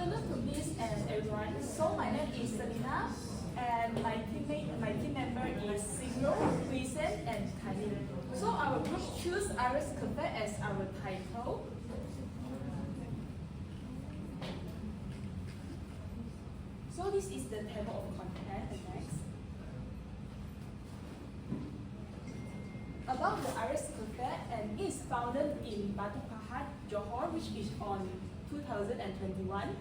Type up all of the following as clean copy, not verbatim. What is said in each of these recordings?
afternoon to Miss and everyone. So my name is Selina and my team member is Singro, Huisen and Khalil. So our group choose Iris Cafe as our title. So this is the table of content next. About the Iris Cafe, and it is founded in Batu Pahat, Johor, which is on 2021.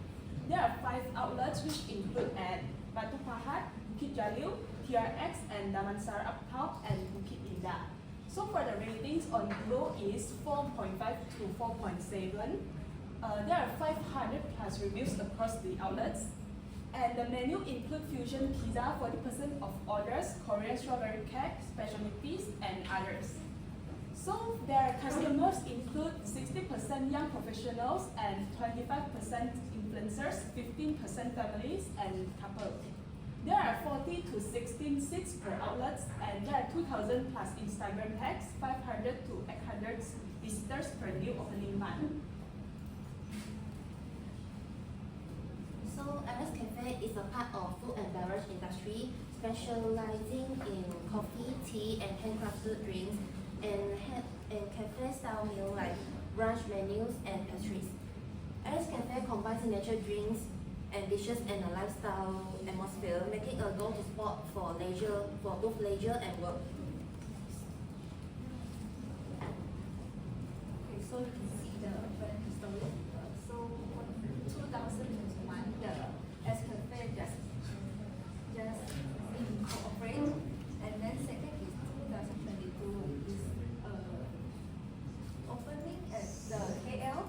There are 5 outlets which include at Batu Pahat, Bukit Jalil, TRX, and Damansara Uptown, and Bukit Indah. So for the ratings on Glow is 4.5 to 4.7. There are 500 plus reviews across the outlets. And the menu include fusion pizza, 40% of orders, Korean strawberry cake, specialties, and others. So their customers include 60% young professionals and 25% influencers, 15% families and couples. There are 40 to 16 seats per outlet, and there are 2,000 plus Instagram tags, 500 to 800 visitors per new opening month. So Iris Cafe is a part of food and beverage industry, specializing in coffee, tea, and handcrafted drinks, and cafe-style meals like brunch menus and pastries. Iris Cafe combines signature drinks and dishes and a lifestyle atmosphere, making a go-to spot for both leisure and work. Okay, so you can see the brand history. So 2021, the Iris Cafe just incorporate, and then second is 2022 is opening at the KL,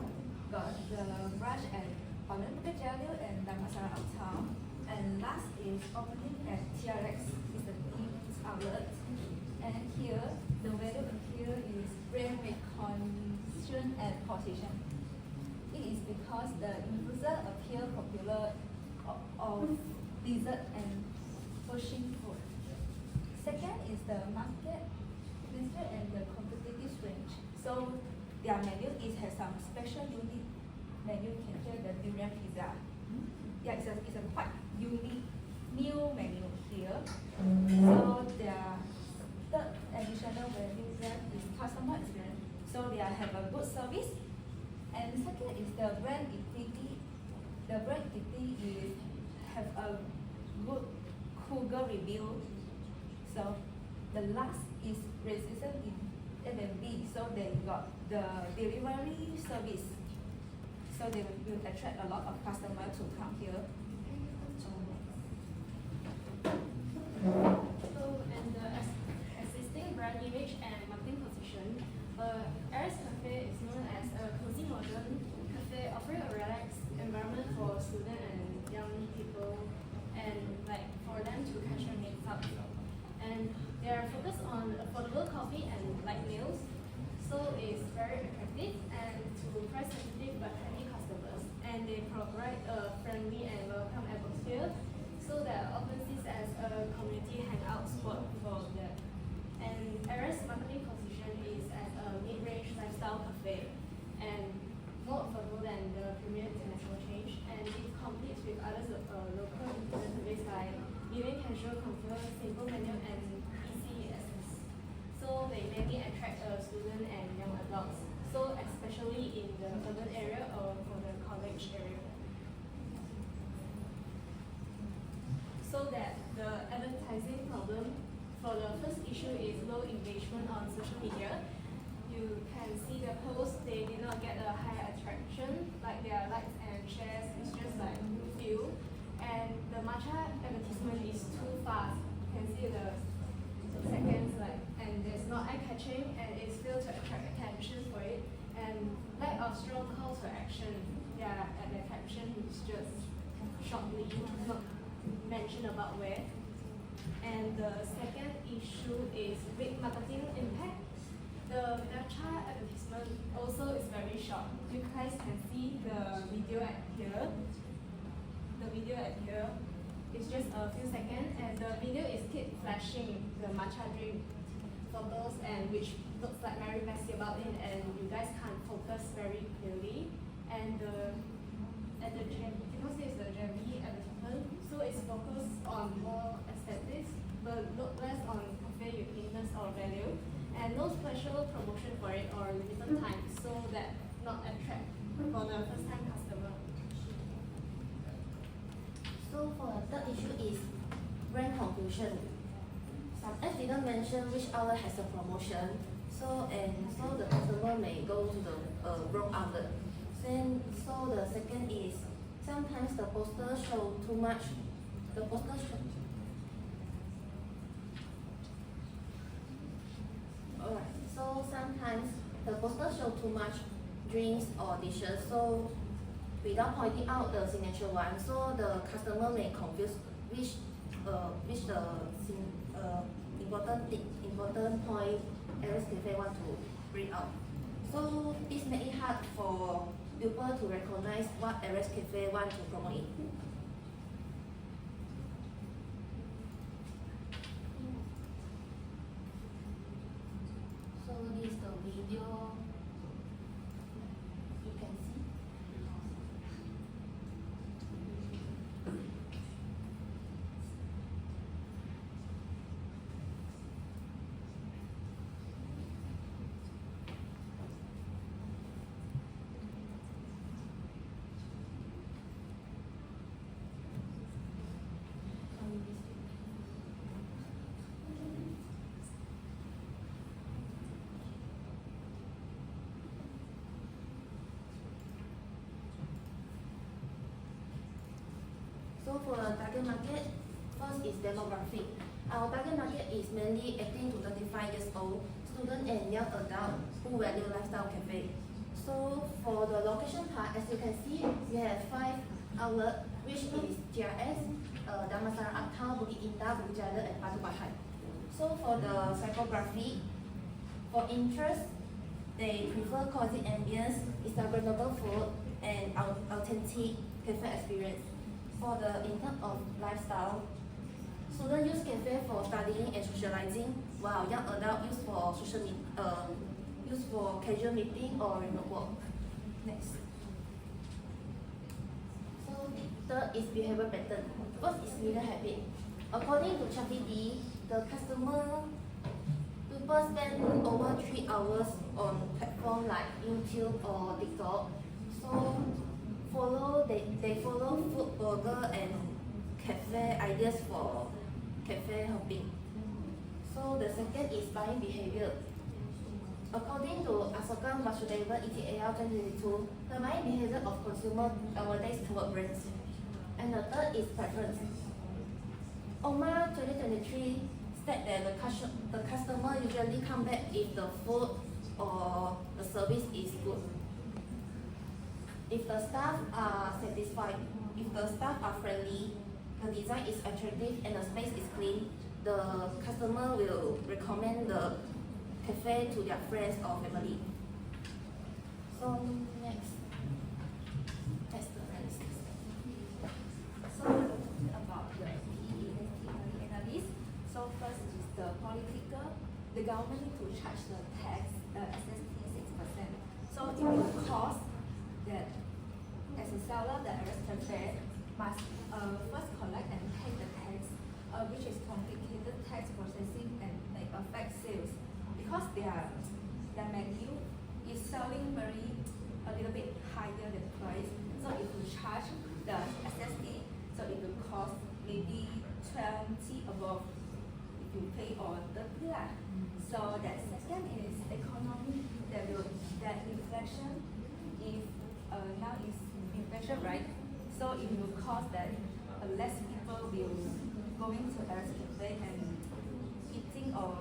got the branch at Holland Bukit Jalil and Damansara Uptown, and last is opening at TRX, is the new outlet. And here, the value here is brand recognition and position. It is because the influencer appear popular of dessert and pushing food. Second is the market and the competitive range. So their menu has some special unique menu. You can hear the durian pizza. Yeah, it's a quite unique new menu here. So their third additional value there is customer experience. So they have a good service. And second is the brand equity. The brand equity is have a good Google review. So the last is resistant in F&B. So they got the delivery service. So they will attract a lot of customers to come here. So in the existing brand image and marketing position, Iris Cafe is known as a cozy modern cafe offering a relaxed environment for students and young people, and like for them to catch their needs up. And they are focused on affordable coffee and light meals, so it's very attractive and to price sensitive but happy customers. And they provide a friendly and welcome atmosphere, so that often sees as a community hangout spot for them. And Iris marketing position is as a mid-range lifestyle cafe and more affordable than the premier international chain, and it competes with others local internet service by giving casual comfort, simple menu, and easy access. So they mainly attract students and young adults, so especially in the urban area or for the college area. So that the advertising problem for the first issue is low engagement on social media. You can see the posts, they did not get a high attraction, like their likes and shares is just like few. And the matcha advertisement is too fast. You can see the seconds, like, and there's no eye-catching, and it's still to attract attention for it. And lack of strong calls for action. Yeah, and the caption is just shortly, not mention about where. And the second issue is weak marketing impact. The matcha advertisement also is very short. You guys can see the video at here. The video at here is just a few seconds, and the video is keep flashing the matcha drink photos, and which looks like very messy about it, and you guys can't focus very clearly. And the not attract for the first time customer. So for the third issue is brand confusion. Some apps didn't mention which outlet has a promotion, so the customer may go to the wrong outlet. So the second is sometimes the poster show too much. Alright. So sometimes the poster show too much drinks or dishes. So without pointing out the signature one, so the customer may confuse which important point Aries Cafe want to bring out. So this make it hard for people to recognize what Aries Cafe want to promote. So this is the video you can see. So for the target market, first is demographic. Our target market is mainly 18 to 35 years old, student and young adult who value lifestyle cafe. So for the location part, as you can see, we have 5 outlets, which is GRS, Damansara Uptown, Bukit Indah, Bukit Jalil, and Batu Pahat. So for the psychography, for interest, they prefer cozy ambience, Instagrammable food, and authentic cafe experience. For the in terms of lifestyle, students use cafe for studying and socializing, while young adults use for casual meeting or remote work. Next. So third is behavior pattern. First is media habit. According to ChatGPT, the people spend over 3 hours on platforms like YouTube or TikTok. So they follow food blogger and cafe ideas for cafe hopping. So the second is buying behavior. According to Asokam Vasudeva ETAL 2022, the buying behavior of consumer nowadays toward brands. And the third is preference. OMA 2023 state that the customer usually come back if the food or the service is good. If the staff are satisfied, if the staff are friendly, the design is attractive and the space is clean, the customer will recommend the cafe to their friends or family. So next, that's the rest. So about the PEST analysis. So first is the political. The government need to charge the tax, SST 6%. So it will cost that as a seller, the Aries Cafe must first collect and pay the tax, which is complicated tax processing and may affect sales because their menu is selling a little bit higher than price. So if you charge the SST, so it will cost maybe 20 above if you pay on 30 lah. So that second is economy, that inflation. If now is inflation, right? So it will cause that less people will going to Aries Cafe and eating or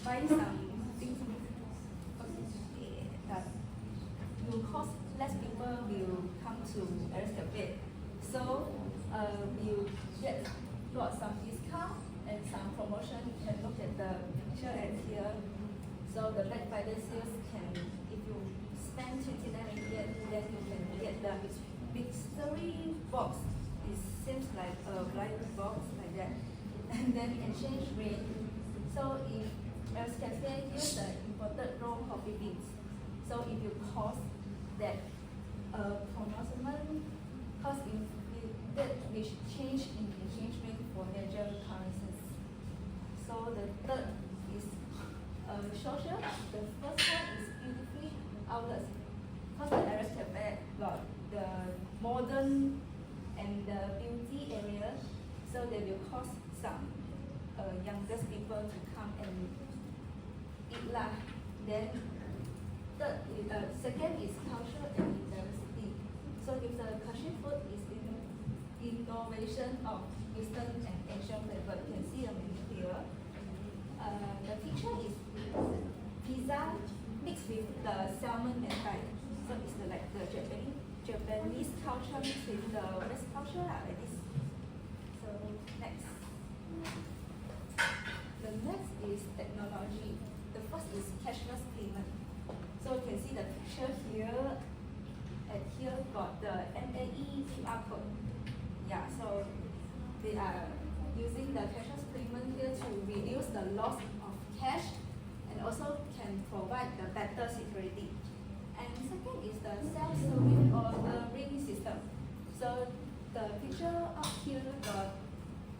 buying some things that will cause less people will come to Aries Cafe. So we'll got some discount and some promotion. You can look at the picture and here. So the Black Friday sales can, if you spend 29 ringgit, then you can get the mystery box. It seems like a blind box like that. And then exchange rate. So if Aries Cafe use the imported raw coffee beans, so if you cost that promotion, cost in that which change in exchange rate for major currencies. So the third is got the modern and the beauty area, so they will cause some youngest people to come and eat lah. Then second is culture and diversity. So if the Kashin food is innovation of Eastern and Asian flavor, you can see the menu here. The picture is pizza mixed with the salmon and fried. So it's like the Japanese culture mixed with the West culture like this. So next. The next is technology. The first is cashless payment. So you can see the picture here. And here got the MAE QR code. Yeah, so they are using the cashless payment here to reduce the loss of cash and also can provide the better security. And second is the self-service ordering system. So the picture up here got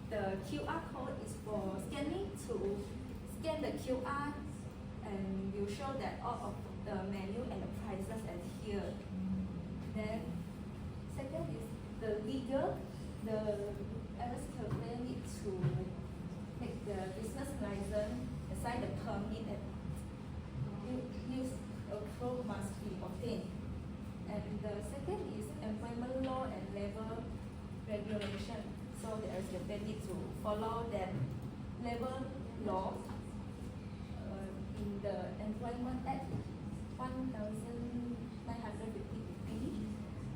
the QR code is for scanning to scan the QR and you show that all of the menu and the prices at here. Then second is the legal, the RS Cafe need to make the business license, assign the permit and use approval must be obtained. And the second is employment law and labor regulation. So the RS Cafe need to follow that labor law in the Employment Act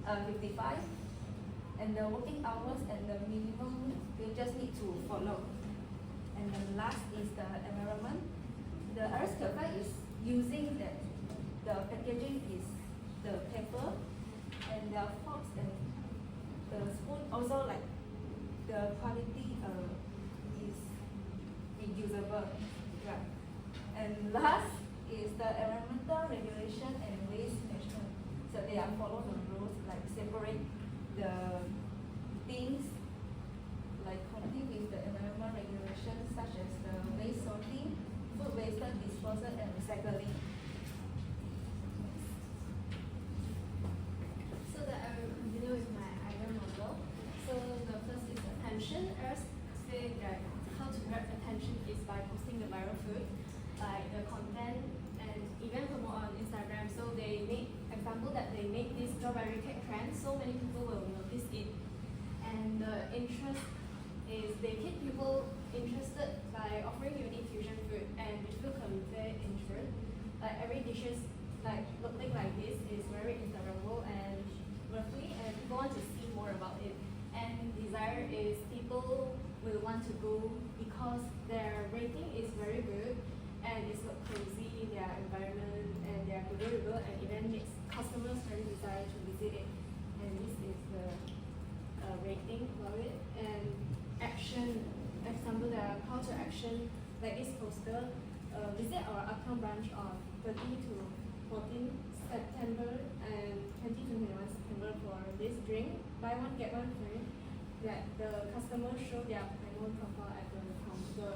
1955, and the working hours and the minimum you just need to follow. And the last is the environment. The RS Cafe is using the packaging is the paper and the forks and the spoon also like the quality is reusable. Right. And last is the environmental regulation and waste management. So they are follow the rules like separate the things like comply with the environmental regulations such as the waste sorting, food waste disposal and recycling. So that I will continue with my ideal model. So the first is attention. As say that how to grab attention is by posting the viral food, like the content and even promote on Instagram. So they make example that they make this strawberry cake trend, so many people will notice it. And the interest is they keep people interested by offering unique fusion food and which will convey interest. Like every dishes like looking like this is very Instagrammable and roughly, and people want to see more about it. And desire is people will want to go because their rating is very good and it's not cozy, their environment and their favorable and even makes customers very desire to visit it. And this is the rating for it. And action, example, the call to action like this poster. Visit our uptown branch on 13 to 14 September and 20 to 21 September for this drink. Buy one get one free. That the customer show their payment profile at the counter.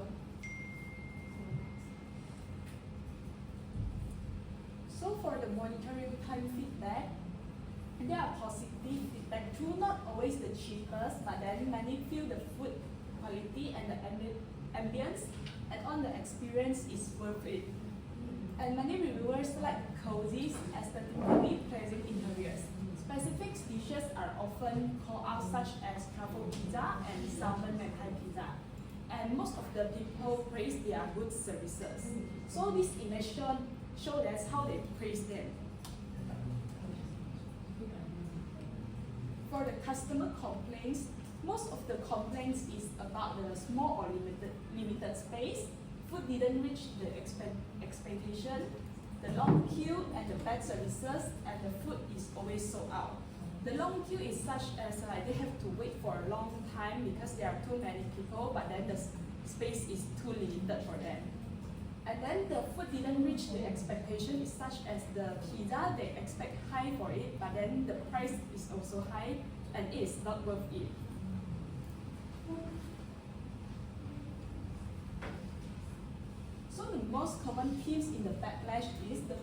So for the monitoring time feedback, there are positive feedback too, not always the cheapest, but then many feel the food quality and the ambience and on the experience is worth it. And many reviewers like cozy, aesthetically pleasing interiors. Specific dishes are often called out such as truffle pizza and salmon MKT pizza. And most of the people praise their good services. So this image show that's how they praise them. For the customer complaints, most of the complaints is about the small or limited space, food didn't reach the expectation, the long queue and the bad services, and the food is always sold out. The long queue is such as like they have to wait for a long time because there are too many people, but then the space is too limited for them. And then the food didn't reach the expectation is such as the pizza, they expect high for it, but then the price is also high and it is not worth it. So the most common themes in the backlash is the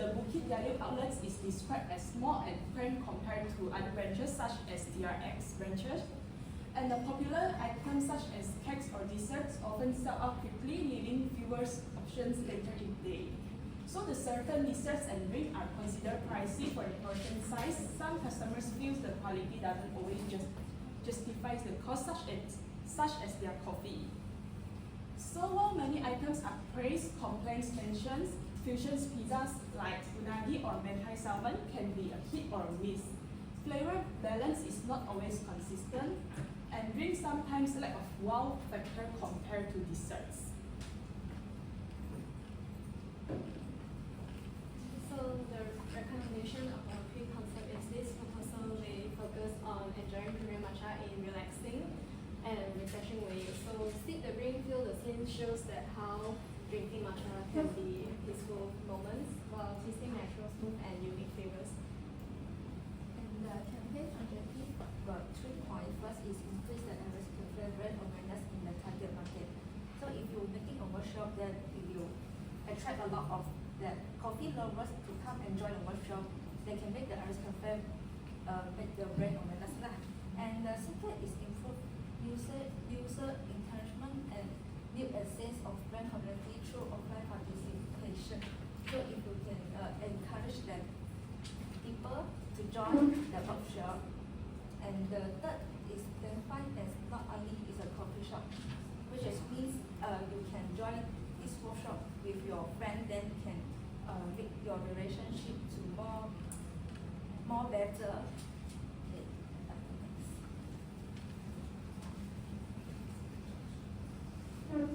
the Bukit Jalil outlets is described as small and cramped compared to other branches such as TRX branches. And the popular items such as cakes or desserts often sell out quickly, leaving fewer options later in the day. So the certain desserts and drinks are considered pricey for the portion size. Some customers feel the quality doesn't always justify the cost, such as their coffee. So while many items are praised, complaints mentions, fusion pizzas like unagi or mentai salmon can be a hit or a miss. Flavor balance is not always consistent, and drinks sometimes lack of wow factor compared to desserts. So the recommendation of our pre-concept is this proposal may focus on enjoying Korean matcha in relaxing and refreshing ways. So sip the drink, feel the scene shows that how drinking matcha can be peaceful moments while tasting natural, smooth and unique flavors. And the campaign objective got 3 points. First is increase the average cafe brand awareness in the target market. So if you're making a workshop, then it will attract a lot of the coffee lovers to come and join the workshop. They can make the Aris Cafe make the brand awareness lah. And the second is improve user encouragement and build a sense of brand community through offline participation. So if you can encourage them people to join the workshop. And the third is identified as not only is a coffee shop, which means you can join this workshop with your friend, then can make your relationship to more better. Okay,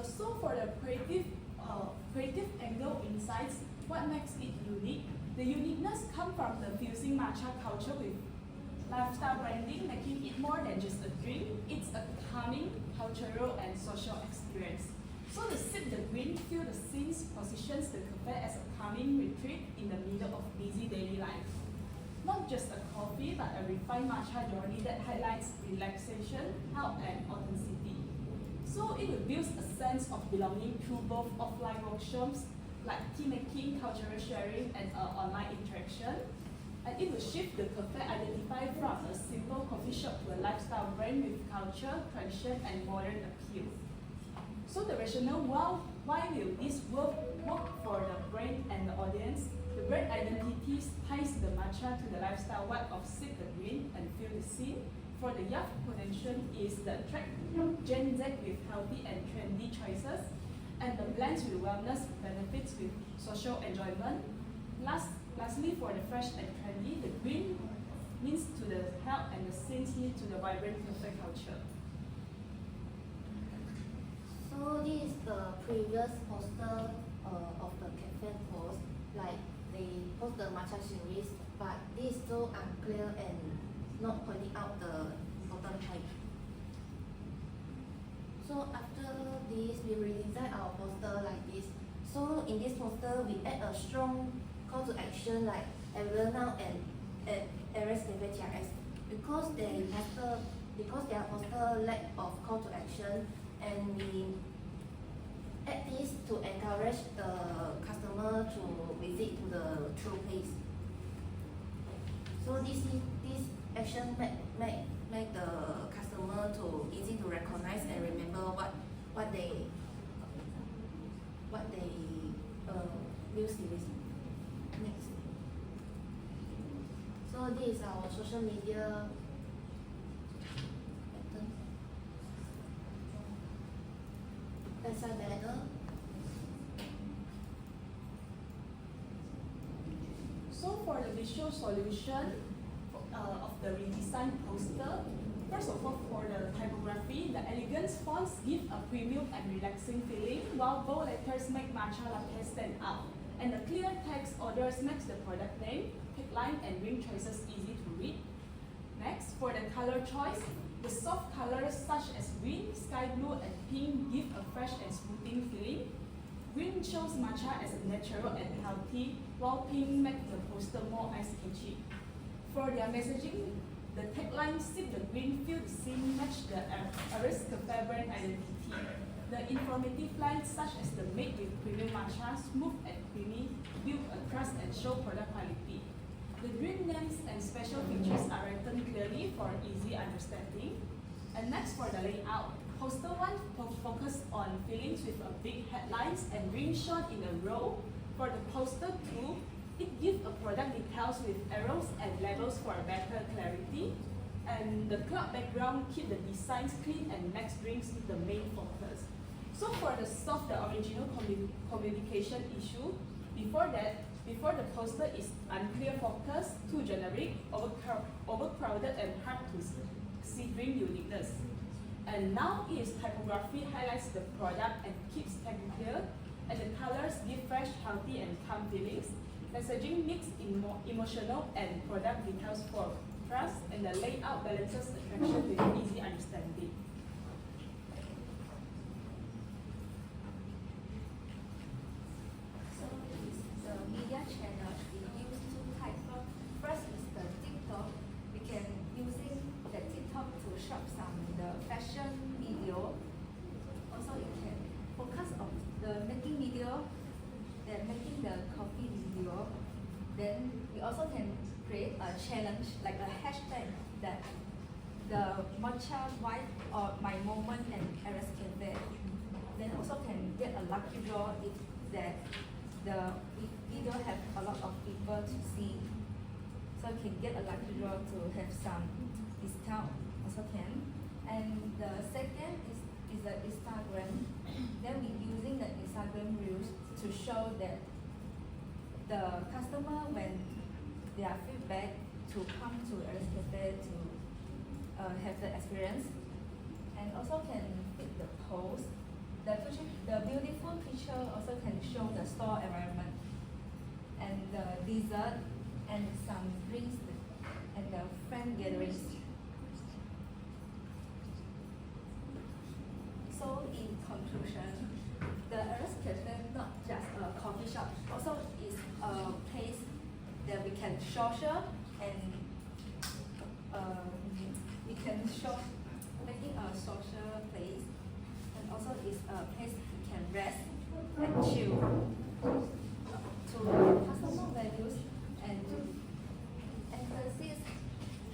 So for the creative angle insights, what makes it unique? The uniqueness comes from the fusing matcha culture with lifestyle branding, making it more than just a drink. It's a calming, cultural, and social experience. So the sip the green, feel the scenes, positions the cafe as a calming retreat in the middle of busy daily life. Not just a coffee, but a refined matcha journey that highlights relaxation, health, and authenticity. So it will build a sense of belonging through both offline workshops like tea making, cultural sharing, and online interaction. And it will shift the cafe identify from a simple coffee shop to a lifestyle brand with culture, tradition, and modern appeal. So the rationale, why will this work for the brand and the audience? The brand identity ties the matcha to the lifestyle vibe of sip the green and feel the scene. For the young potential is the attract Gen Z with healthy and trendy choices, and the blends with wellness benefits with social enjoyment. Lastly, for the fresh and trendy, the green means to the health and the scenes need to the vibrant cafe culture. So this is the previous poster of the cafe post. Like they post the matcha series, but this is so unclear and not pointing out the important point. So after this, we redesign our poster like this. So in this poster, we add a strong call to action like AV1 and Aris Cafe TRX because their poster lack of call to action, and we add this to encourage the customer to visit to the true place. So this action make the customer to easy to recognize and remember what they use this. Next. So this is our social media pattern. That's our banner. So for the visual solution of the redesigned poster, first of all, for the typography, the elegant fonts give a premium and relaxing feeling, while bold letters make matcha latte stand out. And the clear text orders makes the product name, tagline, and ring choices easy to read. Next, for the color choice, the soft colors such as green, sky blue, and pink give a fresh and smoothing feeling. Green shows matcha as natural and healthy, while pink makes the poster more eye-catchy. For their messaging, The tagline "Sip the green, feel the scene" match the Ares Cafe brand identity. The informative lines such as the "Made with Premium Matcha," "Smooth and Creamy," build a trust and show product quality. The drink names and special features are written clearly for easy understanding. And next for the layout, poster 1 focus on feelings with a big headlines and ring shot in a row. For the poster 2, it gives a product details with arrows and labels for better clarity. And the cloud background keep the designs clean and makes drinks the main focus. So for the solve the original communication issue, before the poster is unclear focus, too generic, overcrowded and hard to see drink uniqueness. And now its typography highlights the product and keeps text clear, and the colors give fresh, healthy and calm feelings. Messaging mix in more emotional and product details for trust, and the layout balances attraction with easy understanding. So the media channels we use two types. First is the TikTok. We can using the TikTok to shop some the fashion video. Also you can focus on the making video, then making the coffee video. Then we also can create a challenge like a hashtag that the matcha vibe or my moment and Ares Cafe. Then also can get a lucky draw if that the video have a lot of people to see. So you can get a lucky draw to have some discount also can. And the second is the Instagram. Then we using the Instagram reels to show that the customer when their feedback to come to Ares Cafe to have the experience, and also can fit the post. The beautiful picture also can show the store environment and the dessert and some drinks and the friend gatherings. So in conclusion, the Ares Cafe not just a coffee shop, also is a place that we can social and we can show making a social place, and also is a place we can rest and chill to customer values and emphasis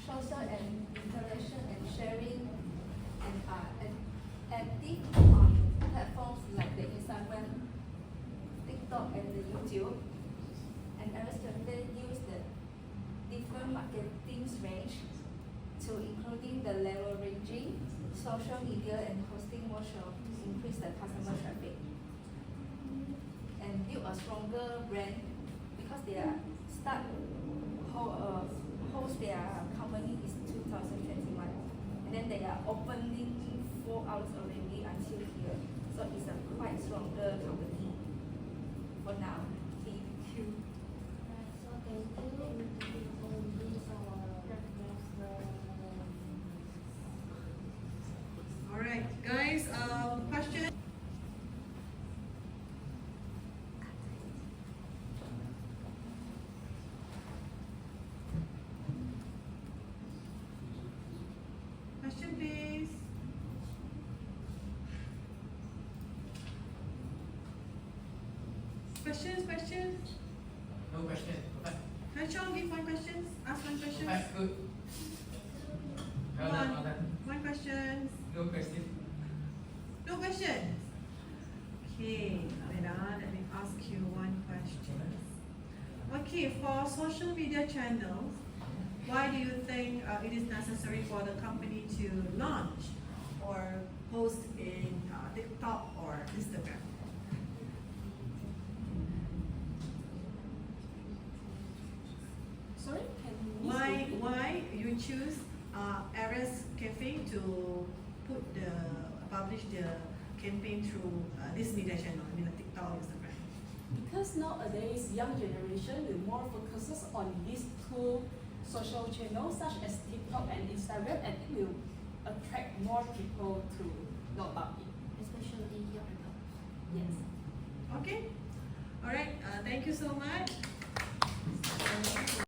social and interaction and sharing and active on platforms like the Instagram, TikTok and the YouTube. And Ares Cafe use the different marketing range to including the leveraging social media and hosting workshop to increase the customer traffic and build a stronger brand because they are host their company is 2021, and then they are opening 4 hours already until here, so it's a quite stronger company for now. Thank you. So thank you. All right, guys, question? Question, please. Questions? No question. Okay. Can Chong give one question? Ask one question. Okay, good. Well done, well done. One question. No question. No question. Okay, wait on. Let me ask you one question. Okay, for social media channels, why do you think it is necessary for the company to launch or post in TikTok or Instagram? Sorry, can you repeat? Why you choose Ares Cafe to publish the campaign through this media channel, I mean TikTok, Instagram? Because nowadays young generation will more focuses on these two social channels such as TikTok and Instagram, and it will attract more people to know about it. Especially young adults. Yes. Okay. All right. Thank you so much.